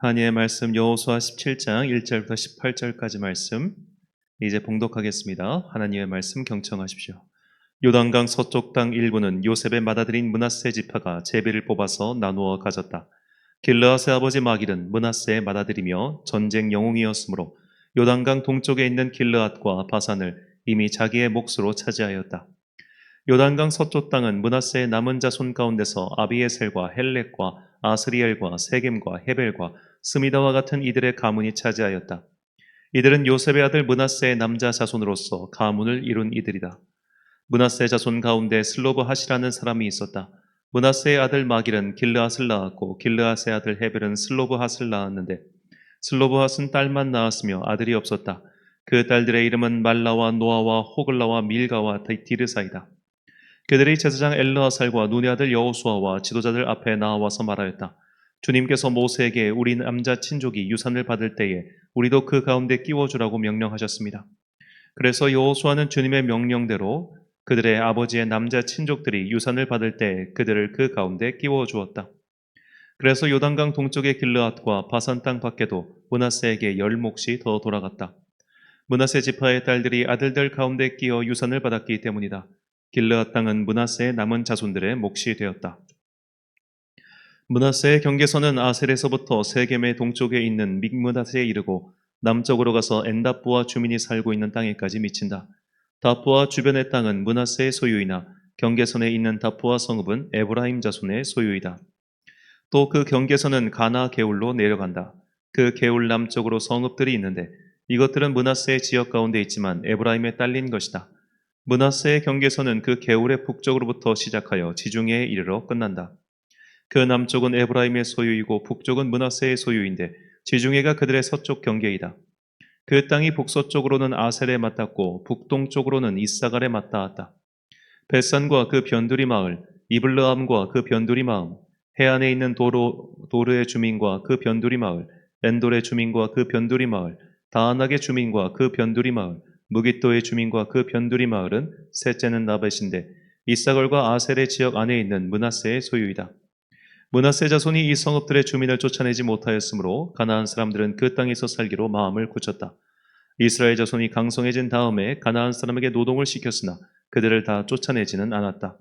하나님의 말씀 여호수아 17장 1절부터 18절까지 말씀 이제 봉독하겠습니다. 하나님의 말씀 경청하십시오. 요단강 서쪽 땅 일부는 요셉의 맏아들인 므낫세 지파가 제비를 뽑아서 나누어 가졌다. 길르앗의 아버지 마길은 므낫세의 맏아들이며 전쟁 영웅이었으므로 요단강 동쪽에 있는 길르앗과 바산을 이미 자기의 몫으로 차지하였다. 요단강 서쪽 땅은 므낫세의 남은 자손 가운데서 아비에셀과 헬렉과 아스리엘과 세겜과 헤벨과 스미다와 같은 이들의 가문이 차지하였다. 이들은 요셉의 아들 므낫세의 남자 자손으로서 가문을 이룬 이들이다. 므낫세 자손 가운데 슬로브핫이라는 사람이 있었다. 므낫세의 아들 마길은 길르앗을 낳았고 길르앗의 아들 헤벨은 슬로브핫을 낳았는데 슬로브핫은 딸만 낳았으며 아들이 없었다. 그 딸들의 이름은 말라와 노아와 호글라와 밀가와 디르사이다. 그들이 제사장 엘르아살과 눈의 아들 여호수아와 지도자들 앞에 나와서 말하였다. 주님께서 모세에게 우리 남자 친족이 유산을 받을 때에 우리도 그 가운데 끼워주라고 명령하셨습니다. 그래서 여호수아는 주님의 명령대로 그들의 아버지의 남자 친족들이 유산을 받을 때 그들을 그 가운데 끼워주었다. 그래서 요단강 동쪽의 길르앗과 바산 땅 밖에도 므낫세에게 열 몫이 더 돌아갔다. 므낫세 지파의 딸들이 아들들 가운데 끼어 유산을 받았기 때문이다. 길르앗 땅은 므낫세의 남은 자손들의 몫이 되었다. 므낫세의 경계선은 아셀에서부터 세겜의 동쪽에 있는 믹므닷에 이르고 남쪽으로 가서 엔다프와 주민이 살고 있는 땅에까지 미친다. 다프와 주변의 땅은 므낫세의 소유이나 경계선에 있는 다프와 성읍은 에브라임 자손의 소유이다. 또 그 경계선은 가나 게울로 내려간다. 그 게울 남쪽으로 성읍들이 있는데 이것들은 므낫세의 지역 가운데 있지만 에브라임에 딸린 것이다. 므낫세의 경계선은 그 게울의 북쪽으로부터 시작하여 지중해에 이르러 끝난다. 그 남쪽은 에브라임의 소유이고 북쪽은 므낫세의 소유인데 지중해가 그들의 서쪽 경계이다. 그 땅이 북서쪽으로는 아셀에 맞닿고 북동쪽으로는 이사갈에 맞닿았다. 벳산과 그 변두리 마을, 이블르암과 그 변두리 마을, 해안에 있는 도르의 주민과 그 변두리 마을, 엔돌의 주민과 그 변두리 마을, 다안악의 주민과 그 변두리 마을, 무깃도의 주민과 그 변두리 마을은 셋째는 나벳인데 이사갈과 아셀의 지역 안에 있는 므낫세의 소유이다. 므낫세 자손이 이 성읍들의 주민을 쫓아내지 못하였으므로 가나안 사람들은 그 땅에서 살기로 마음을 굳혔다. 이스라엘 자손이 강성해진 다음에 가나안 사람에게 노동을 시켰으나 그들을 다 쫓아내지는 않았다.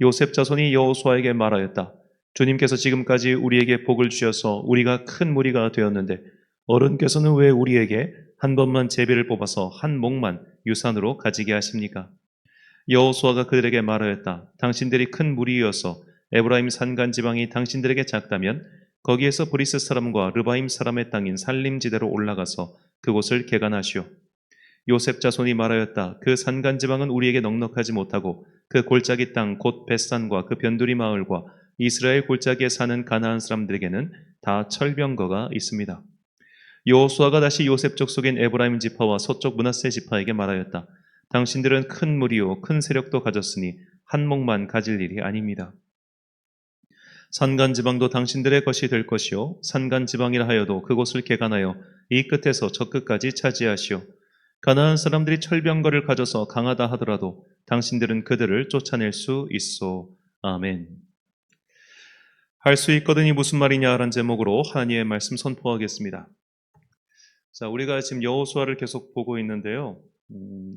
요셉 자손이 여호수아에게 말하였다. 주님께서 지금까지 우리에게 복을 주셔서 우리가 큰 무리가 되었는데 어른께서는 왜 우리에게 한 번만 제비를 뽑아서 한 몫만 유산으로 가지게 하십니까? 여호수아가 그들에게 말하였다. 당신들이 큰 무리여서 에브라임 산간 지방이 당신들에게 작다면 거기에서 브리스 사람과 르바임 사람의 땅인 살림지대로 올라가서 그곳을 개간하시오. 요셉 자손이 말하였다. 그 산간 지방은 우리에게 넉넉하지 못하고 그 골짜기 땅 곧 벳산과 그 변두리 마을과 이스라엘 골짜기에 사는 가나안 사람들에게는 다 철병거가 있습니다. 여호수아가 다시 요셉 족속인 에브라임 지파와 서쪽 므낫세 지파에게 말하였다. 당신들은 큰 무리요 큰 세력도 가졌으니 한 몫만 가질 일이 아닙니다. 산간 지방도 당신들의 것이 될 것이요 산간 지방이라 하여도 그곳을 개간하여 이 끝에서 저 끝까지 차지하시오. 가나안 사람들이 철병거를 가져서 강하다 하더라도 당신들은 그들을 쫓아낼 수 있소. 아멘. 할 수 있거든이 무슨 말이냐라는 제목으로 하나님의 말씀 선포하겠습니다. 자, 우리가 지금 여호수아를 계속 보고 있는데요.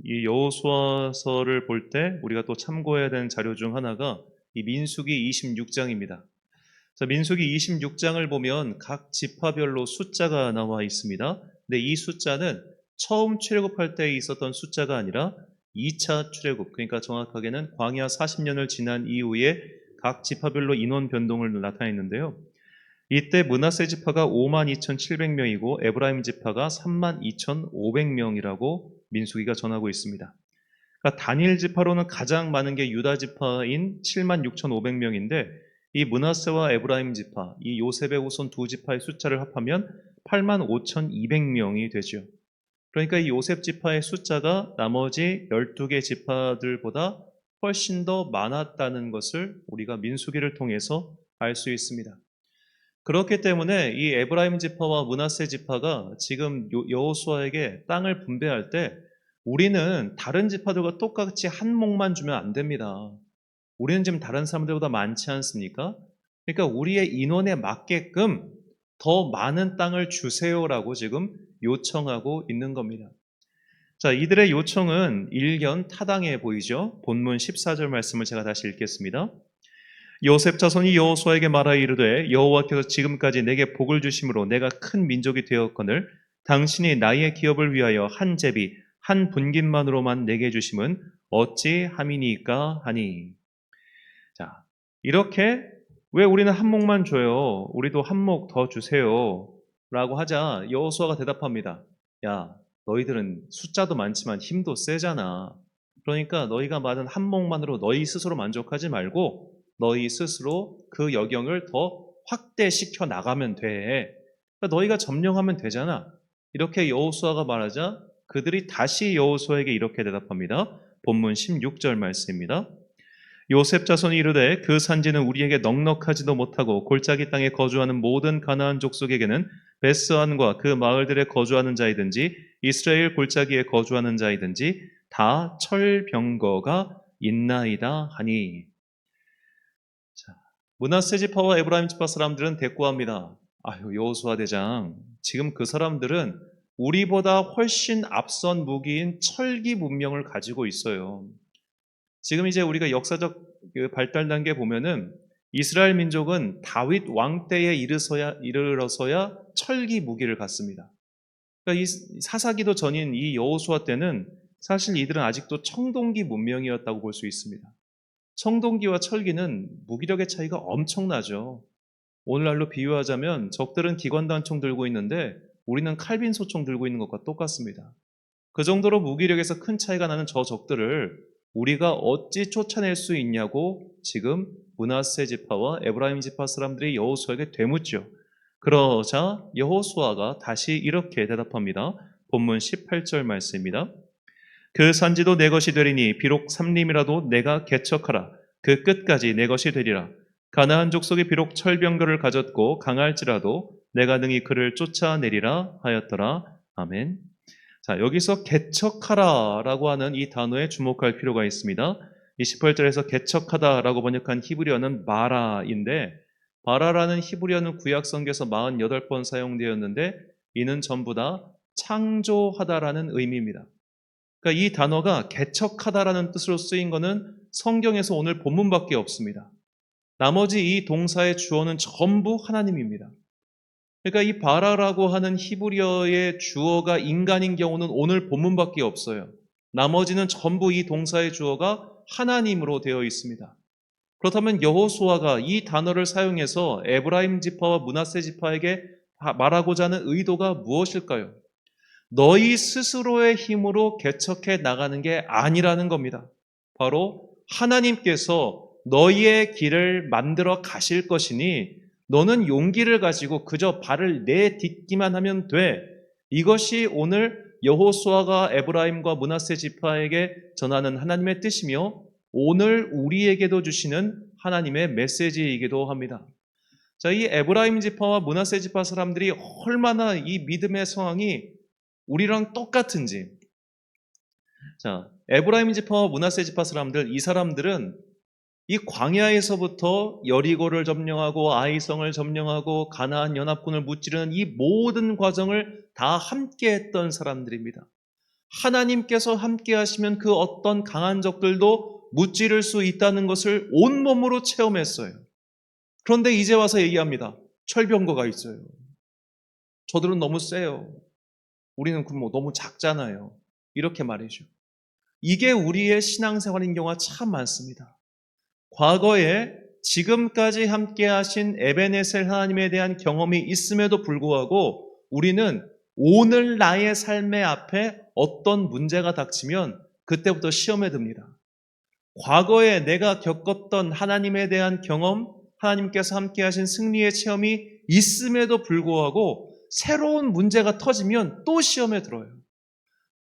이 여호수아서를 볼 때 우리가 또 참고해야 되는 자료 중 하나가 이 민수기 26장입니다. 자, 민수기 26장을 보면 각 지파별로 숫자가 나와 있습니다. 근데 이 숫자는 처음 출애굽할 때 있었던 숫자가 아니라 2차 출애굽, 그러니까 정확하게는 광야 40년을 지난 이후에 각 지파별로 인원 변동을 나타냈는데요. 이때 므낫세 지파가 52,700명이고 에브라임 지파가 32,500명이라고 민수기가 전하고 있습니다. 그러니까 단일 지파로는 가장 많은 게 유다 지파인 76,500명인데 이 므낫세와 에브라임 지파, 이 요셉의 후손 두 지파의 숫자를 합하면 85,200명이 되죠. 그러니까 이 요셉 지파의 숫자가 나머지 12개 지파들보다 훨씬 더 많았다는 것을 우리가 민수기를 통해서 알 수 있습니다. 그렇기 때문에 이 에브라임 지파와 므낫세 지파가 지금 여호수아에게 땅을 분배할 때 우리는 다른 지파들과 똑같이 한 몫만 주면 안 됩니다. 우리는 지금 다른 사람들보다 많지 않습니까? 그러니까 우리의 인원에 맞게끔 더 많은 땅을 주세요라고 지금 요청하고 있는 겁니다. 자, 이들의 요청은 일견 타당해 보이죠? 본문 14절 말씀을 제가 다시 읽겠습니다. 요셉 자손이 여호수아에게 말하여 이르되 여호와께서 지금까지 내게 복을 주심으로 내가 큰 민족이 되었거늘 당신이 나의 기업을 위하여 한 제비 한 분깃만으로만 내게 주심은 어찌 함이니까 하니. 자, 이렇게 왜 우리는 한 목만 줘요? 우리도 한 목 더 주세요. 라고 하자 여호수아가 대답합니다. 야, 너희들은 숫자도 많지만 힘도 세잖아. 그러니까 너희가 받은 한 목만으로 너희 스스로 만족하지 말고 너희 스스로 그 영역을 더 확대시켜 나가면 돼. 그러니까 너희가 점령하면 되잖아. 이렇게 여호수아가 말하자 그들이 다시 여호수아에게 이렇게 대답합니다. 본문 16절 말씀입니다. 요셉 자손이 이르되 그 산지는 우리에게 넉넉하지도 못하고 골짜기 땅에 거주하는 모든 가나안 족속에게는 베스안과 그 마을들에 거주하는 자이든지 이스라엘 골짜기에 거주하는 자이든지 다 철병거가 있나이다 하니. 자, 므낫세 지파와 에브라임 지파 사람들은 대꾸합니다. 아유, 여호수아 대장, 지금 그 사람들은 우리보다 훨씬 앞선 무기인 철기 문명을 가지고 있어요. 지금 이제 우리가 역사적 발달 단계 보면은 이스라엘 민족은 다윗 왕 때에 이르러서야 철기 무기를 갖습니다. 그러니까 이 사사기도 전인 이 여호수아 때는 사실 이들은 아직도 청동기 문명이었다고 볼 수 있습니다. 청동기와 철기는 무기력의 차이가 엄청나죠. 오늘날로 비유하자면 적들은 기관단총 들고 있는데 우리는 칼빈 소총 들고 있는 것과 똑같습니다. 그 정도로 무기력에서 큰 차이가 나는 저 적들을 우리가 어찌 쫓아낼 수 있냐고 지금 므낫세 지파와 에브라임 지파 사람들이 여호수아에게 되묻죠. 그러자 여호수아가 다시 이렇게 대답합니다. 본문 18절 말씀입니다. 그 산지도 내 것이 되리니 비록 삼림이라도 내가 개척하라. 그 끝까지 내 것이 되리라. 가나안 족속이 비록 철병거를 가졌고 강할지라도 내가 능히 그를 쫓아내리라 하였더라. 아멘. 자, 여기서 개척하라라고 하는 이 단어에 주목할 필요가 있습니다. 28절에서 개척하다라고 번역한 히브리어는 마라인데 마라라는 히브리어는 구약 성경에서 48번 사용되었는데 이는 전부 다 창조하다라는 의미입니다. 그러니까 이 단어가 개척하다라는 뜻으로 쓰인 것은 성경에서 오늘 본문밖에 없습니다. 나머지 이 동사의 주어는 전부 하나님입니다. 그러니까 이 바라라고 하는 히브리어의 주어가 인간인 경우는 오늘 본문밖에 없어요. 나머지는 전부 이 동사의 주어가 하나님으로 되어 있습니다. 그렇다면 여호수아가 이 단어를 사용해서 에브라임 지파와 므낫세 지파에게 말하고자 하는 의도가 무엇일까요? 너희 스스로의 힘으로 개척해 나가는 게 아니라는 겁니다. 바로 하나님께서 너희의 길을 만들어 가실 것이니 너는 용기를 가지고 그저 발을 내딛기만 하면 돼. 이것이 오늘 여호수아가 에브라임과 므낫세 지파에게 전하는 하나님의 뜻이며 오늘 우리에게도 주시는 하나님의 메시지이기도 합니다. 자, 이 에브라임 지파와 므낫세 지파 사람들이 얼마나 이 믿음의 상황이 우리랑 똑같은지. 자, 에브라임 지파와 므낫세 지파 사람들, 이 사람들은 이 광야에서부터 여리고를 점령하고 아이성을 점령하고 가나안 연합군을 무찌르는 이 모든 과정을 다 함께 했던 사람들입니다. 하나님께서 함께 하시면 그 어떤 강한 적들도 무찌를 수 있다는 것을 온몸으로 체험했어요. 그런데 이제 와서 얘기합니다. 철병거가 있어요. 저들은 너무 세요. 우리는 너무 작잖아요. 이렇게 말이죠. 이게 우리의 신앙생활인 경우가 참 많습니다. 과거에 지금까지 함께 하신 에베네셀 하나님에 대한 경험이 있음에도 불구하고 우리는 오늘 나의 삶의 앞에 어떤 문제가 닥치면 그때부터 시험에 듭니다. 과거에 내가 겪었던 하나님에 대한 경험, 하나님께서 함께 하신 승리의 체험이 있음에도 불구하고 새로운 문제가 터지면 또 시험에 들어요.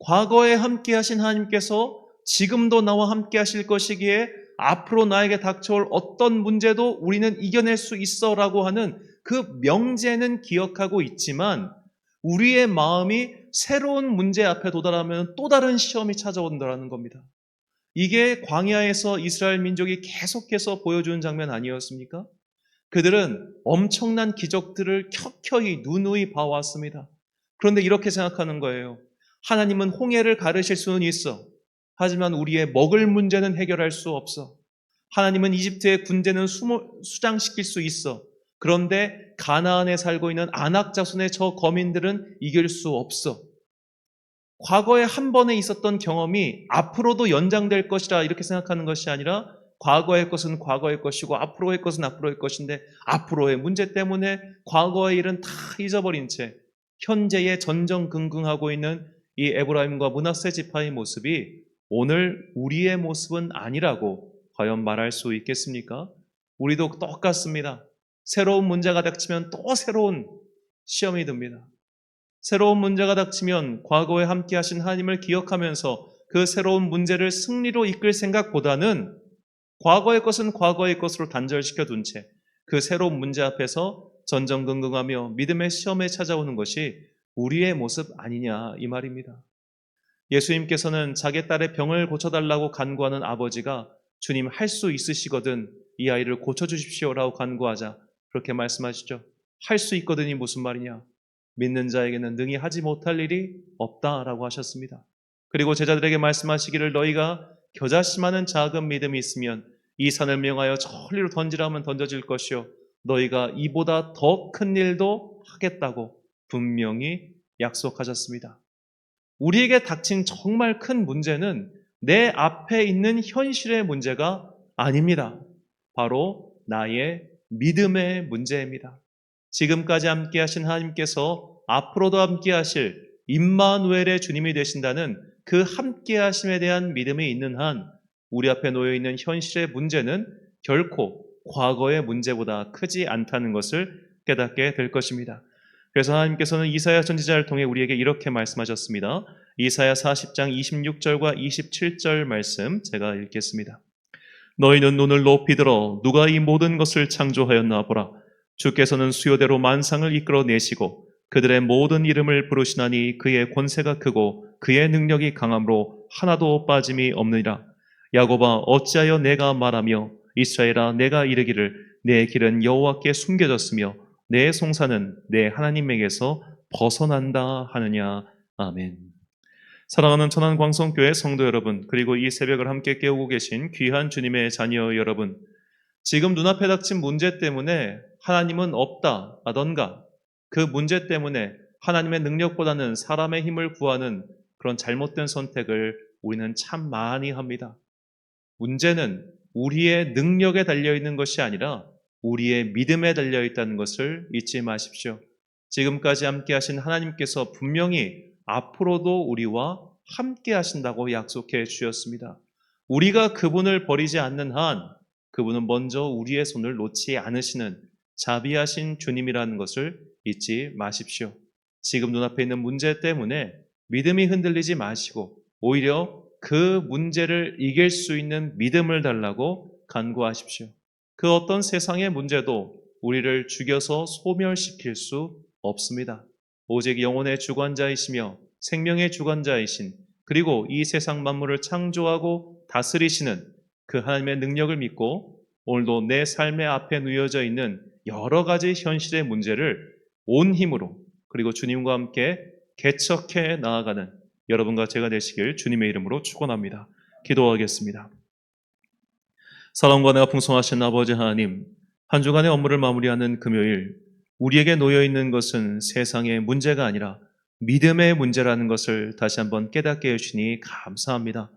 과거에 함께 하신 하나님께서 지금도 나와 함께 하실 것이기에 앞으로 나에게 닥쳐올 어떤 문제도 우리는 이겨낼 수 있어라고 하는 그 명제는 기억하고 있지만 우리의 마음이 새로운 문제 앞에 도달하면 또 다른 시험이 찾아온다는 겁니다. 이게 광야에서 이스라엘 민족이 계속해서 보여주는 장면 아니었습니까? 그들은 엄청난 기적들을 켜켜이 누누이 봐왔습니다. 그런데 이렇게 생각하는 거예요. 하나님은 홍해를 가르실 수는 있어. 하지만 우리의 먹을 문제는 해결할 수 없어. 하나님은 이집트의 군대는 수장시킬 수 있어. 그런데 가나안에 살고 있는 아낙 자손의 저 거민들은 이길 수 없어. 과거에 한 번에 있었던 경험이 앞으로도 연장될 것이라 이렇게 생각하는 것이 아니라 과거의 것은 과거의 것이고 앞으로의 것은 앞으로의 것인데 앞으로의 문제 때문에 과거의 일은 다 잊어버린 채 현재에 전전긍긍하고 있는 이 에브라임과 므낫세 지파의 모습이 오늘 우리의 모습은 아니라고 과연 말할 수 있겠습니까? 우리도 똑같습니다. 새로운 문제가 닥치면 또 새로운 시험이 듭니다. 새로운 문제가 닥치면 과거에 함께 하신 하나님을 기억하면서 그 새로운 문제를 승리로 이끌 생각보다는 과거의 것은 과거의 것으로 단절시켜 둔 채 그 새로운 문제 앞에서 전전긍긍하며 믿음의 시험에 찾아오는 것이 우리의 모습 아니냐 이 말입니다. 예수님께서는 자기 딸의 병을 고쳐달라고 간구하는 아버지가 주님 할 수 있으시거든 이 아이를 고쳐주십시오라고 간구하자 그렇게 말씀하시죠. 할 수 있거든이 무슨 말이냐. 믿는 자에게는 능히 하지 못할 일이 없다라고 하셨습니다. 그리고 제자들에게 말씀하시기를 너희가 겨자씨만한 작은 믿음이 있으면 이 산을 명하여 저리로 던지라 하면 던져질 것이요 너희가 이보다 더 큰 일도 하겠다고 분명히 약속하셨습니다. 우리에게 닥친 정말 큰 문제는 내 앞에 있는 현실의 문제가 아닙니다. 바로 나의 믿음의 문제입니다. 지금까지 함께 하신 하나님께서 앞으로도 함께 하실 임마누엘의 주님이 되신다는 그 함께 하심에 대한 믿음이 있는 한 우리 앞에 놓여 있는 현실의 문제는 결코 과거의 문제보다 크지 않다는 것을 깨닫게 될 것입니다. 그래서 하나님께서는 이사야 선지자를 통해 우리에게 이렇게 말씀하셨습니다. 이사야 40장 26절과 27절 말씀 제가 읽겠습니다. 너희는 눈을 높이 들어 누가 이 모든 것을 창조하였나 보라. 주께서는 수요대로 만상을 이끌어내시고 그들의 모든 이름을 부르시나니 그의 권세가 크고 그의 능력이 강함으로 하나도 빠짐이 없느니라. 야곱아 어찌하여 내가 말하며 이스라엘아 내가 이르기를 내 길은 여호와께 숨겨졌으며 내 송사는 내 하나님에게서 벗어난다 하느냐. 아멘. 사랑하는 천안광성교회 성도 여러분, 그리고 이 새벽을 함께 깨우고 계신 귀한 주님의 자녀 여러분, 지금 눈앞에 닥친 문제 때문에 하나님은 없다 라던가 그 문제 때문에 하나님의 능력보다는 사람의 힘을 구하는 그런 잘못된 선택을 우리는 참 많이 합니다. 문제는 우리의 능력에 달려있는 것이 아니라 우리의 믿음에 달려있다는 것을 잊지 마십시오. 지금까지 함께 하신 하나님께서 분명히 앞으로도 우리와 함께 하신다고 약속해 주셨습니다. 우리가 그분을 버리지 않는 한 그분은 먼저 우리의 손을 놓지 않으시는 자비하신 주님이라는 것을 잊지 마십시오. 지금 눈앞에 있는 문제 때문에 믿음이 흔들리지 마시고 오히려 그 문제를 이길 수 있는 믿음을 달라고 간구하십시오. 그 어떤 세상의 문제도 우리를 죽여서 소멸시킬 수 없습니다. 오직 영혼의 주관자이시며 생명의 주관자이신 그리고 이 세상 만물을 창조하고 다스리시는 그 하나님의 능력을 믿고 오늘도 내 삶의 앞에 놓여져 있는 여러 가지 현실의 문제를 온 힘으로 그리고 주님과 함께 개척해 나아가는 여러분과 제가 되시길 주님의 이름으로 축원합니다. 기도하겠습니다. 사랑과 은혜가 풍성하신 아버지 하나님, 한 주간의 업무를 마무리하는 금요일 우리에게 놓여있는 것은 세상의 문제가 아니라 믿음의 문제라는 것을 다시 한번 깨닫게 해주시니 감사합니다.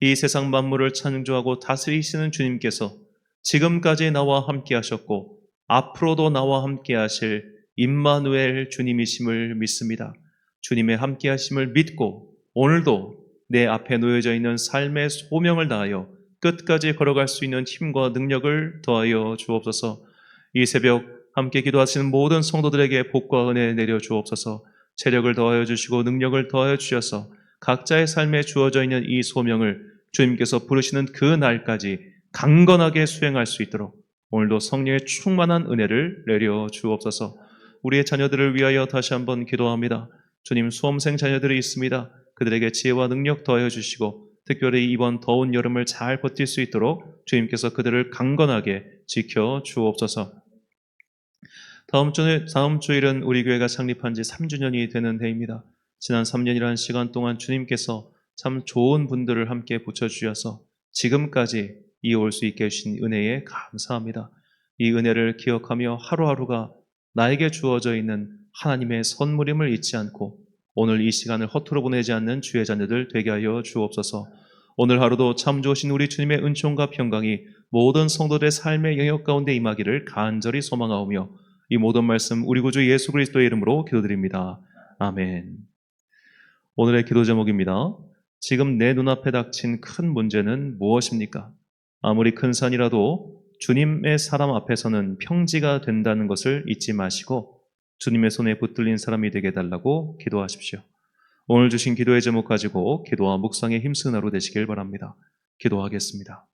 이 세상 만물을 창조하고 다스리시는 주님께서 지금까지 나와 함께 하셨고 앞으로도 나와 함께 하실 임마누엘 주님이심을 믿습니다. 주님의 함께 하심을 믿고 오늘도 내 앞에 놓여져 있는 삶의 소명을 다하여 끝까지 걸어갈 수 있는 힘과 능력을 더하여 주옵소서. 이 새벽 함께 기도하시는 모든 성도들에게 복과 은혜 내려 주옵소서. 체력을 더하여 주시고 능력을 더하여 주셔서 각자의 삶에 주어져 있는 이 소명을 주님께서 부르시는 그 날까지 강건하게 수행할 수 있도록 오늘도 성령의 충만한 은혜를 내려 주옵소서. 우리의 자녀들을 위하여 다시 한번 기도합니다. 주님, 수험생 자녀들이 있습니다. 그들에게 지혜와 능력 더하여 주시고 특별히 이번 더운 여름을 잘 버틸 수 있도록 주님께서 그들을 강건하게 지켜 주옵소서. 다음 주일은 우리 교회가 창립한 지 3주년이 되는 해입니다. 지난 3년이라는 시간 동안 주님께서 참 좋은 분들을 함께 붙여주셔서 지금까지 이어올 수 있게 해주신 은혜에 감사합니다. 이 은혜를 기억하며 하루하루가 나에게 주어져 있는 하나님의 선물임을 잊지 않고 오늘 이 시간을 허투루 보내지 않는 주의 자녀들 되게 하여 주옵소서. 오늘 하루도 참 좋으신 우리 주님의 은총과 평강이 모든 성도들의 삶의 영역 가운데 임하기를 간절히 소망하오며 이 모든 말씀 우리 구주 예수 그리스도의 이름으로 기도드립니다. 아멘. 오늘의 기도 제목입니다. 지금 내 눈앞에 닥친 큰 문제는 무엇입니까? 아무리 큰 산이라도 주님의 사람 앞에서는 평지가 된다는 것을 잊지 마시고 주님의 손에 붙들린 사람이 되게 해달라고 기도하십시오. 오늘 주신 기도의 제목 가지고 기도와 묵상에 힘쓰는 하루 되시길 바랍니다. 기도하겠습니다.